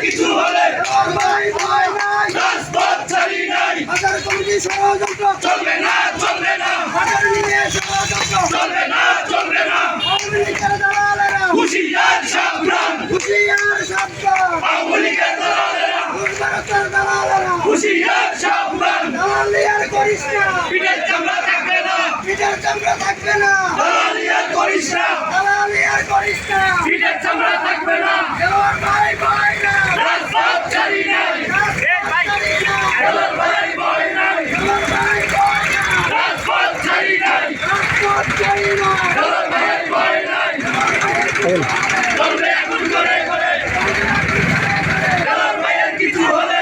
কিছু হলে রাজপথ ছাড়ি নাই, চলবে না চলবে না, চলবে না চলবে না, হুঁশিয়ার সাবধান, আওয়ামী লীগের দালালেরা, হুঁশিয়ার সাবধান, পিঠের চামড়া থাকবে না, দালালি আর করিস না, পিঠের চামড়া থাকবে না, রাজপথ ছাড়ি নাই, ভাই ভয় নাই, রাজপথ ছাড়ি নাই, ভাই ভয় নাই, চলবে এখন করে করে, ভাইয়ের কিছু হলে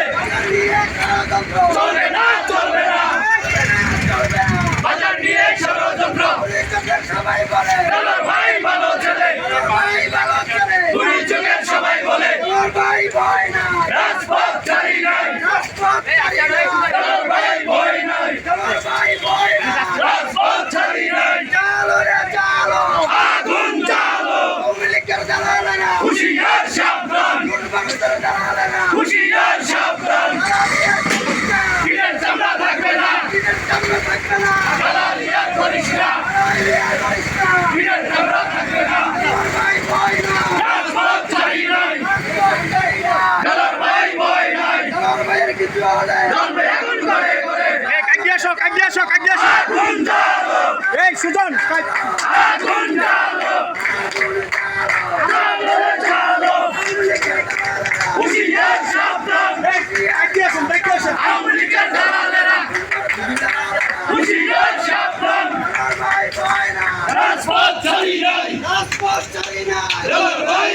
চলবে না চলবে না, বাজার নিয়ে ষড়যন্ত্র, ভাই ভালো ছেলে, দুই চোখের সবাই বলে রাজপথ ছাড়ি নাই, ভাই ভয় নাই, রাজপথ ছাড়ি নাই, আগুন জ্বালো, হুঁশিয়ার সাবধান, হুঁশিয়ার সাবধান, পিঠের চামড়া থাকবে না, দালালি আর করিস না, পিঠের চামড়া থাকবে না, রাজপথ ছাড়ি নাই, ভাই ভয় নাই, চলবে এখন করে করে, আগুন জ্বালো, এই সুজন আগুন জ্বালো, জ্বালো রে জ্বালো, হুঁশিয়ার সাবধান, আওয়ামী লীগের দালালেরা, হুঁশিয়ার সাবধান, রাজপথ ছাড়ি নাই, ভাই